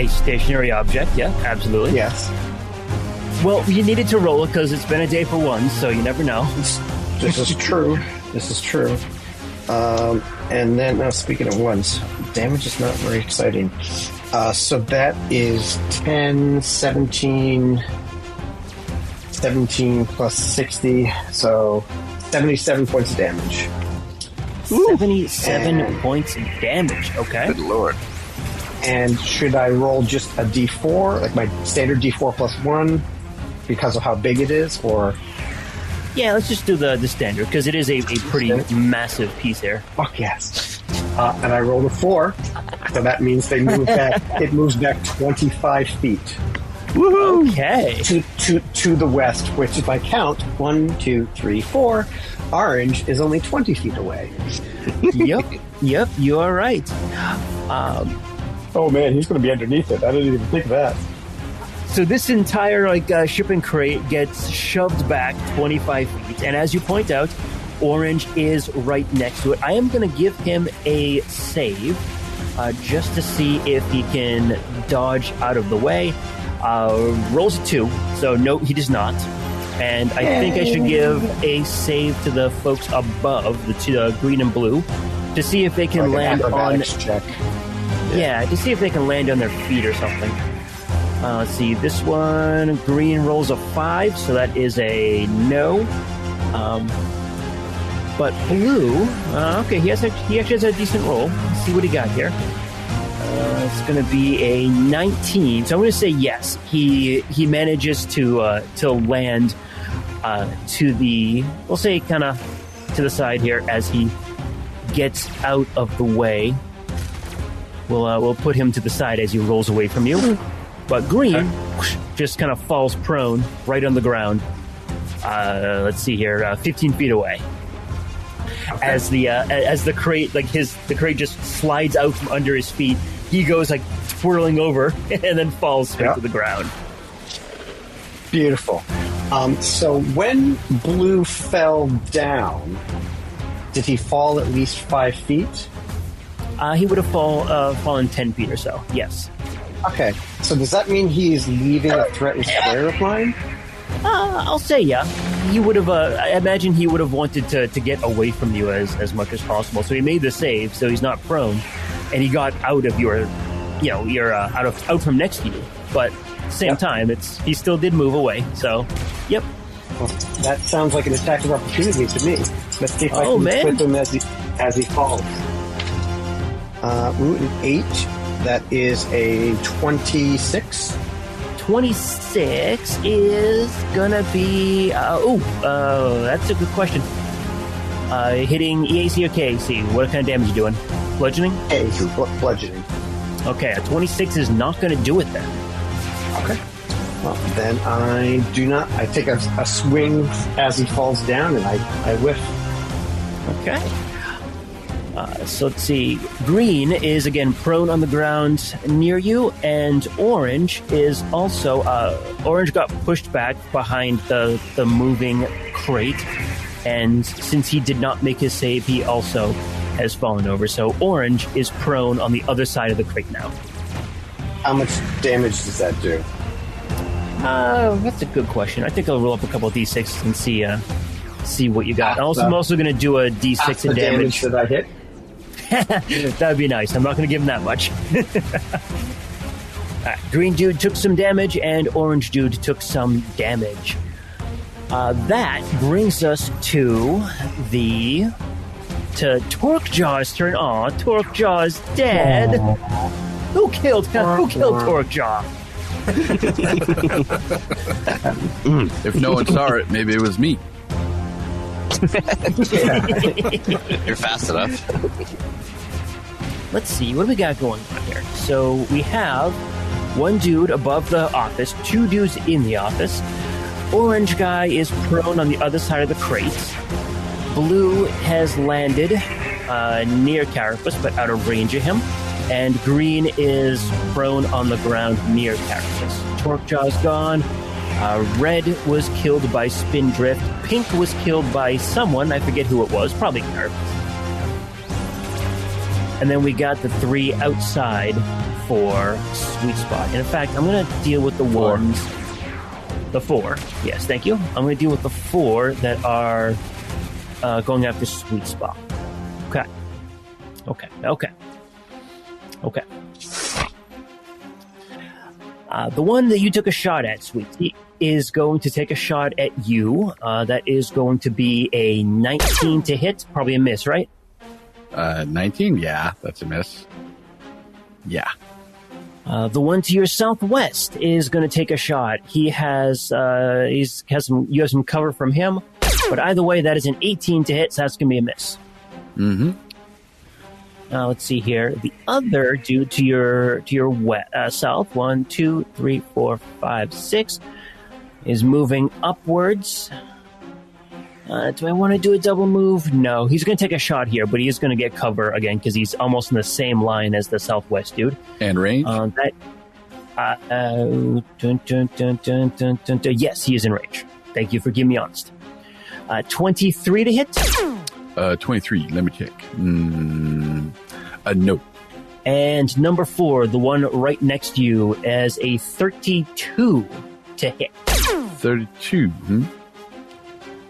stationary object. Yeah, absolutely. Yes. Well, you needed to roll it because it's been a day for one, so you never know. This is true. And then, speaking of ones, damage is not very exciting. So that is 10, 17 plus 60, so 77 points of damage. 77 points of damage, okay. Good lord. And should I roll just a d4, like my standard d4 plus 1, because of how big it is, or... Yeah, let's just do the standard, because it is a pretty massive piece here. Fuck yes. And I rolled a 4, so that means they move back. It moves back 25 feet. Woohoo! Okay. To the west, which if I count, 1, 2, 3, 4, orange is only 20 feet away. Yep, you are right. Oh man, he's going to be underneath it. I didn't even think of that. So this entire shipping crate gets shoved back 25 feet, and as you point out, orange is right next to it. I am going to give him a save just to see if he can dodge out of the way. Rolls a 2, so no, he does not. And I think I should give a save to the folks above, the green and blue, to see if they can land on... check. Yeah, to see if they can land on their feet or something. Let's see, this one, green rolls a 5, so that is a no. But blue, okay, he actually has a decent roll. Let's see what he got here. It's going to be a 19, so I'm going to say yes. He manages to land to the, we'll say kind of to the side here as he gets out of the way. We'll put him to the side as he rolls away from you. But green just kind of falls prone right on the ground. Let's see here, 15 feet away. Okay. As the crate, the crate just slides out from under his feet, he goes like twirling over and then falls straight to the ground. Beautiful. So when blue fell down, did he fall at least 5 feet? He would have fallen 10 feet or so. Yes. Okay, so does that mean he is leaving a threatened square of mine? I'll say yeah. He would have. I imagine he would have wanted to get away from you as much as possible. So he made the save, so he's not prone, and he got out of your, out from next to you. But same time, he still did move away. So, yep. Well, that sounds like an attack of opportunity to me. Let's see if I can clip him as he falls. An 8. That is a 26. 26 is gonna be... that's a good question. Hitting EAC or KAC? What kind of damage are you doing? Bludgeoning? KAC, bludgeoning. Okay, a 26 is not gonna do it then. Okay. Well, then I do not... I take a swing as he falls down, and I whiff. Okay. So let's see. Green is, again, prone on the ground near you, and Orange is also... Orange got pushed back behind the moving crate, and since he did not make his save, he also has fallen over. So Orange is prone on the other side of the crate now. How much damage does that do? That's a good question. I think I'll roll up a couple of d6s and see what you got. I'm also going to do a d6 of damage. That I hit? That'd be nice. I'm not going to give him that much. Green dude took some damage, and Orange dude took some damage. That brings us to Torquejaw's turn. Aw, Torquejaw's dead. Aww. Who killed Torquejaw? If no one saw it, maybe it was me. You're fast enough. Let's see, what do we got going on here? So we have one dude above the office, two dudes in the office. Orange guy is prone on the other side of the crate. Blue has landed near Carapace, but out of range of him. And green is prone on the ground near Carapace. Torquejaw's gone. Red was killed by Spindrift. Pink was killed by someone. I forget who it was. Probably Carapace. And then we got the three outside for Sweet Spot. And in fact, I'm going to deal with the ones... The four. Yes, thank you. I'm going to deal with the four that are going after Sweet Spot. Okay. The one that you took a shot at, Sweet, is going to take a shot at you. That is going to be a 19 to hit. Probably a miss, right? 19? Yeah, that's a miss. Yeah. The one to your southwest is going to take a shot. You have some cover from him, but either way, that is an 18 to hit, so that's going to be a miss. Mm-hmm. Let's see here. The other dude to your south, 1, 2, 3, 4, 5, 6, is moving upwards. Do I want to do a double move? No, he's going to take a shot here, but he is going to get cover again because he's almost in the same line as the southwest dude. And range? Yes, he is in range. Thank you for giving me honest. 23 to hit? 23, let me check. No. And number 4, the one right next to you, as a 32 to hit. 32,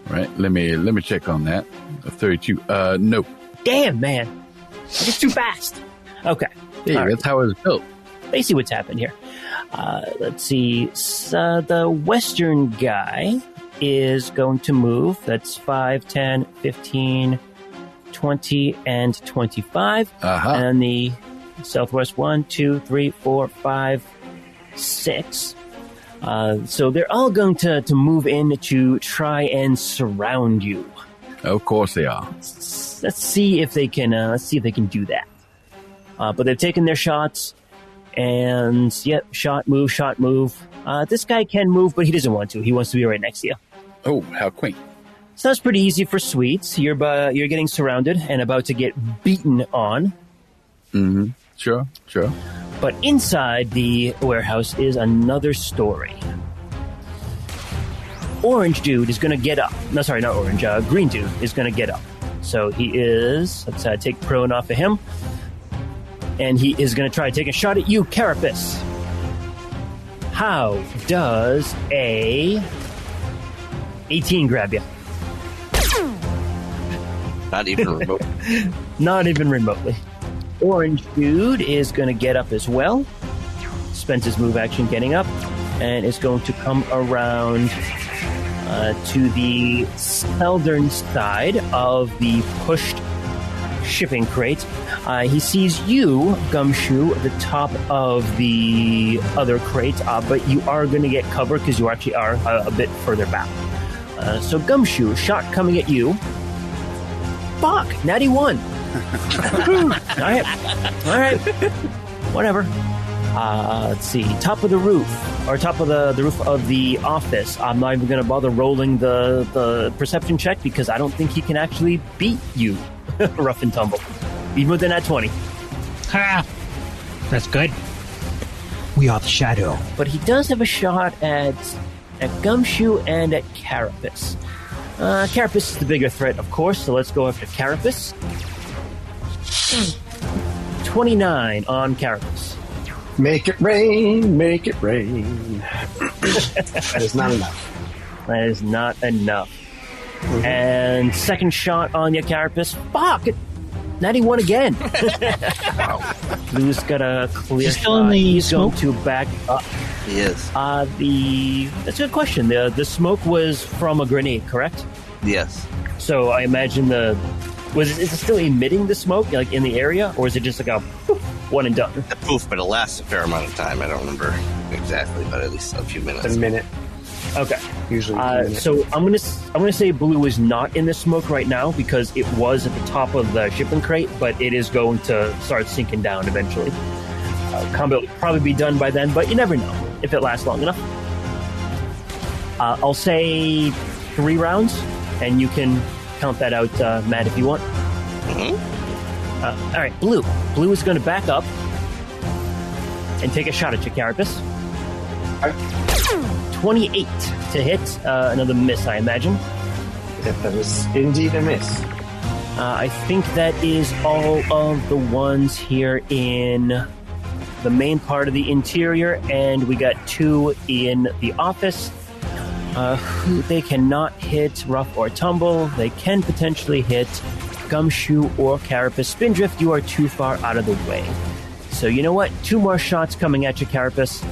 Right, let me check on that. 32. No. Damn, man. It's too fast. Okay. Hey, that's how it was built. They see what's happened here. Let's see. So the western guy is going to move. That's 5, 10, 15, 20, and 25. And the southwest 1, 2, 3, 4, 5, 6. So they're all going to move in to try and surround you. Of course they are. Let's see if they can. Do that. But they've taken their shots, and shot, move. This guy can move, but he doesn't want to. He wants to be right next to you. Oh, how quaint! So that's pretty easy for Sweets. You're getting surrounded and about to get beaten on. Mm-hmm. Sure. But inside the warehouse is another story. Orange dude is going to get up. No, sorry, not orange. Green dude is going to get up. So he is... Let's take prone off of him. And he is going to try to take a shot at you, Carapace. How does a 18 grab you? Not even remotely. Not even remotely. Orange dude is going to get up as well. Spends his move action getting up, and is going to come around to the southern side of the pushed shipping crate. He sees you, Gumshoe, at the top of the other crate, but you are going to get cover because you actually are a bit further back. So Gumshoe, shot coming at you. Fuck, natty 1. All right. Whatever. Let's see. Top of the roof, or top of the roof of the office. I'm not even going to bother rolling the perception check because I don't think he can actually beat you. Rough and tumble. even with that 20. Ha! That's good. We are the shadow. But he does have a shot at Gumshoe and at Carapace. Carapace is the bigger threat, of course, so let's go after Carapace. 29 on Carapace. Make it rain, make it rain. That is not enough. That is not enough. Mm-hmm. And second shot on your Carapace. Fuck! 91 again. Blue's got a clear shot. He's going to back up. He is. That's a good question. The smoke was from a grenade, correct? Yes. So I imagine is it still emitting the smoke, like in the area, or is it just like a poof, one and done? A poof, but it lasts a fair amount of time. I don't remember exactly, but at least a few minutes. A minute. Okay. Usually. A minute. So I'm gonna say Blue is not in the smoke right now because it was at the top of the shipping crate, but it is going to start sinking down eventually. Combat will probably be done by then, but you never know if it lasts long enough. I'll say 3 rounds, and you can count that out, Matt, if you want. Mm-hmm. All right, Blue. Blue is going to back up and take a shot at your Carapace. 28 to hit. Another miss, I imagine. Yep, that is indeed a miss. I think that is all of the ones here in the main part of the interior, and we got 2 in the office. They cannot hit Rough or Tumble. They can potentially hit Gumshoe or Carapace. Spindrift, you are too far out of the way. So you know what? 2 more shots coming at you, Carapace.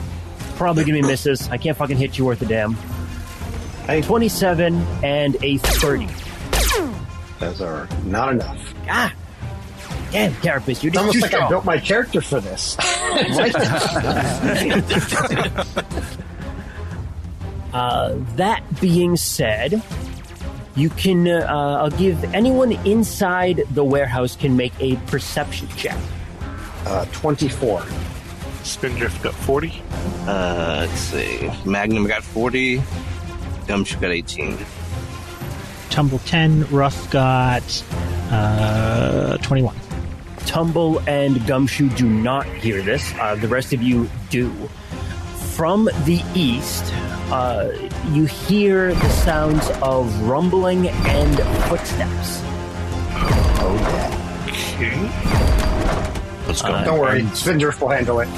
Probably gonna be misses. I can't fucking hit you worth a damn. 27 and a 30. Those are not enough. Damn, Carapace, you're just almost too like strong. I built my character for this. That being said, you can. I'll give anyone inside the warehouse can make a perception check. 24. Spindrift got 40. Let's see. Magnum got 40. Gumshoe got 18. Tumble 10. Rough got 21. Tumble and Gumshoe do not hear this. The rest of you do. From the east, you hear the sounds of rumbling and footsteps. Oh, yeah. Okay. Let's go. Don't worry. Spindrift will handle it.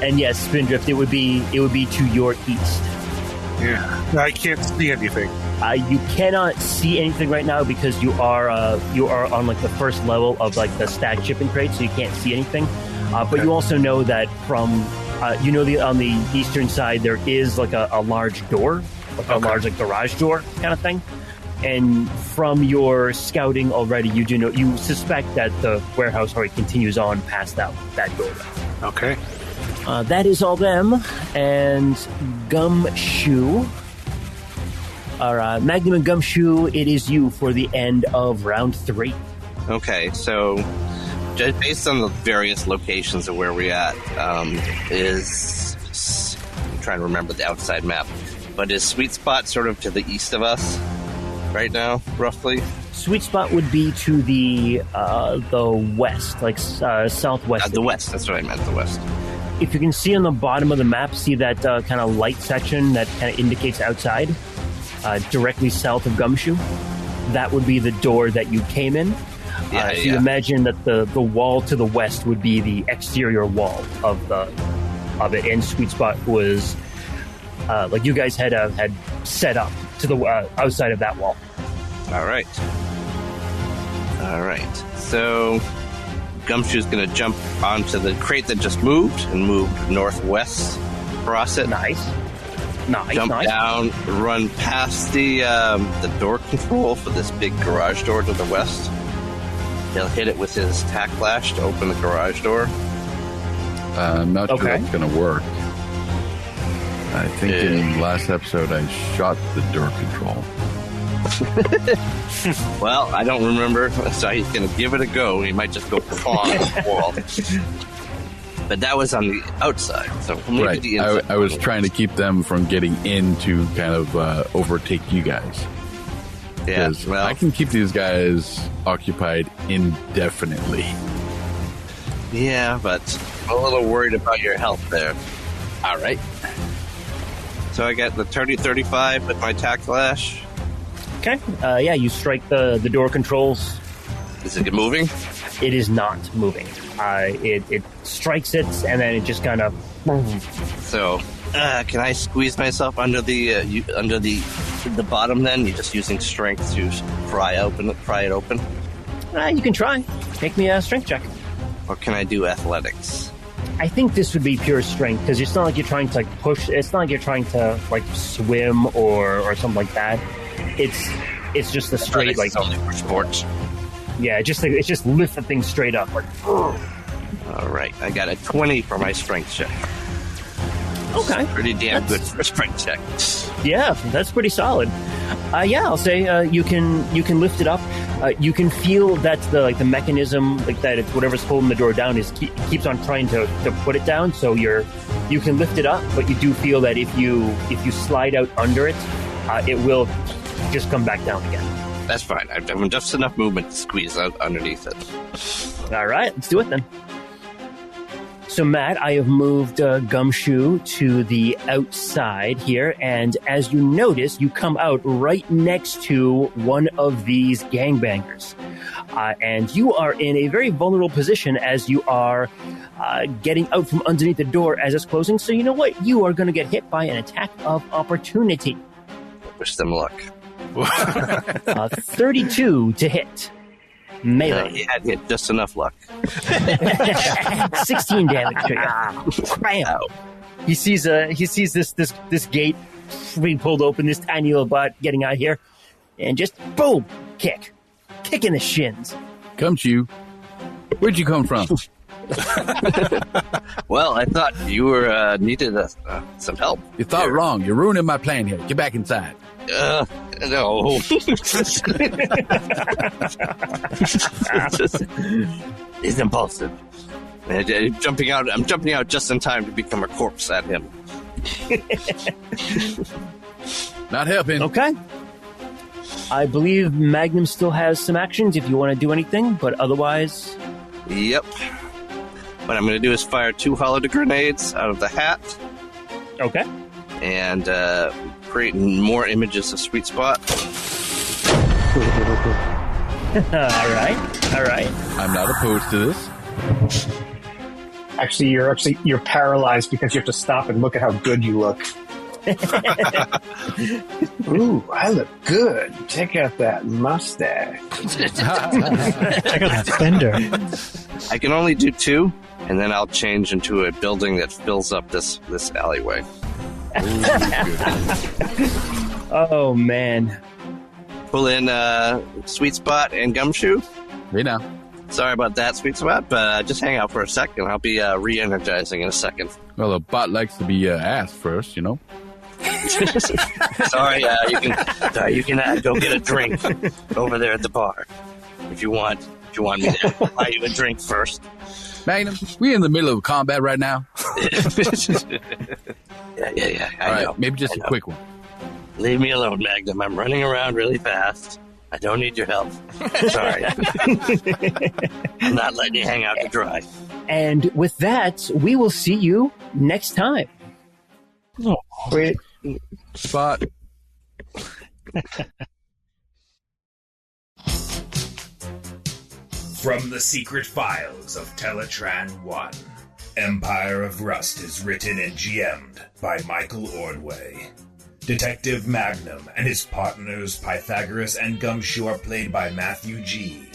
And yes, Spindrift, it would be to your east. Yeah. I can't see anything. You cannot see anything right now because you are on like the first level of like the stacked shipping crate, so you can't see anything. But you also know that from on the eastern side there is like a large door, like a large like garage door kind of thing. And from your scouting already, you suspect that the warehouse already continues on past that door. Okay. That is all them. And Gumshoe, or Magnum and Gumshoe, it is you for the end of round 3. Okay, so just based on the various locations of where we're at, I'm trying to remember the outside map, but is Sweet Spot sort of to the east of us right now, roughly? Sweet Spot would be to the west, like southwest. The west, that's what I meant, the west. If you can see on the bottom of the map, see that kind of light section that kind of indicates outside, directly south of Gumshoe? That would be the door that you came in. So you imagine that the wall to the west would be the exterior wall of it, and Sweet Spot was like you guys had set up to the outside of that wall. All right. So Gumshoe's going to jump onto the crate that just moved and moved northwest, cross it. Nice. Jump down, run past the door control for this big garage door to the west. He'll hit it with his tack flash to open the garage door. I'm not sure that's going to work. I think in last episode I shot the door control. Well, I don't remember, so he's going to give it a go. He might just go on the wall. But that was on the outside, so maybe right. the inside. I was trying to keep them from getting in to kind of overtake you guys. Yeah, 'Cause well, I can keep these guys occupied indefinitely. yeah, but I'm a little worried about your health there. All right. So I got the 30-35 with my attack slash. Okay. Yeah, you strike the door controls. Is it moving? It is not moving. It strikes it, and then it just kind of. So, can I squeeze myself under the bottom? Then you're just using strength to pry it open. You can try. Make me a strength check. Or can I do athletics? I think this would be pure strength because it's not like you're trying to like push. It's not like you're trying to like swim or something like that. It's just a straight like only for sports. Yeah, it's just lift the thing straight up. Like, all right, I got a 20 for my strength check. Okay, pretty damn good for a strength check. Yeah, that's pretty solid. Yeah, I'll say you can lift it up. You can feel that the mechanism, like that, it's whatever's holding the door down keeps on trying to put it down. So you can lift it up, but you do feel that if you slide out under it, it will just come back down again. That's fine. I've done just enough movement to squeeze out underneath it. All right, let's do it then. So, Matt, I have moved Gumshoe to the outside here, and as you notice, you come out right next to one of these gangbangers. And you are in a very vulnerable position as you are getting out from underneath the door as it's closing. So, you know what? You are going to get hit by an attack of opportunity. Wish them luck. 32 to hit. Melee. He had hit just enough luck. 16 damage to you. Bam. He sees this gate being pulled open, this tiny little butt getting out here, and just boom, kick in the shins. Gumshoe, where'd you come from? Well, I thought you were needed some help. You thought wrong. You're ruining my plan here. Get back inside. No. He's impulsive. I'm jumping out just in time to become a corpse at him. Not helping. Okay. I believe Magnum still has some actions if you want to do anything, but otherwise... Yep. What I'm going to do is fire 2 holodeck grenades out of the hat. Okay. And create more images of Sweet Spot. All right. I'm not opposed to this. Actually, you're paralyzed because you have to stop and look at how good you look. Ooh, I look good. Check out that mustache. Check out that fender. I can only do 2, and then I'll change into a building that fills up this alleyway. Oh, man. Pull in Sweet Spot and Gumshoe. Right now. Sorry about that, Sweet Spot, but just hang out for a second. I'll be re-energizing in a second. Well, a bot likes to be asked first, you know. Sorry, you can go get a drink over there at the bar if you want. If you want me to buy you a drink first. Magnum, we in the middle of combat right now. Yeah. All right, know. maybe just a quick one. Leave me alone, Magnum. I'm running around really fast. I don't need your help. Sorry. I'm not letting you hang out to dry. And with that, we will see you next time. Oh, wait. Spot. From the secret files of Teletran 1, Empire of Rust is written and GM'd by Michael Ordway. Detective Magnum and his partners Pythagoras and Gumshoe are played by Matthew G.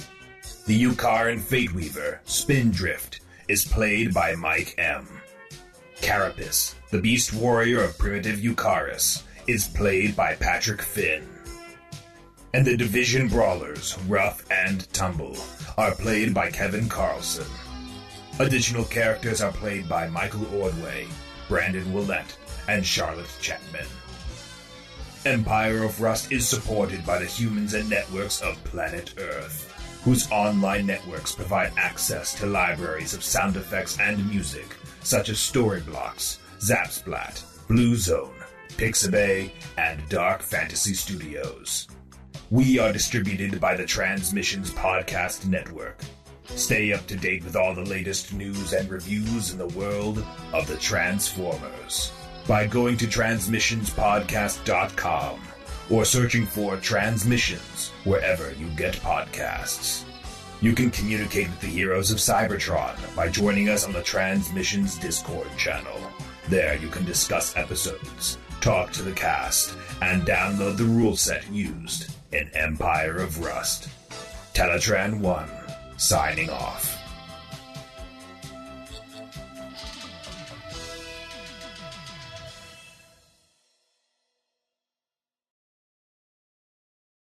The Yukar and Fateweaver, Spindrift, is played by Mike M. Carapace, the Beast Warrior of Primitive Yukaris, is played by Patrick Finn. And the Division Brawlers, Rough and Tumble, are played by Kevin Carlson. Additional characters are played by Michael Ordway, Brandon Willett, and Charlotte Chapman. Empire of Rust is supported by the humans and networks of planet Earth, whose online networks provide access to libraries of sound effects and music, such as Storyblocks, Zapsplat, Blue Zone, Pixabay, and Dark Fantasy Studios. We are distributed by the Transmissions Podcast Network. Stay up to date with all the latest news and reviews in the world of the Transformers by going to transmissionspodcast.com or searching for Transmissions wherever you get podcasts. You can communicate with the heroes of Cybertron by joining us on the Transmissions Discord channel. There you can discuss episodes, talk to the cast, and download the rule set used in Empire of Rust. Teletran 1, signing off.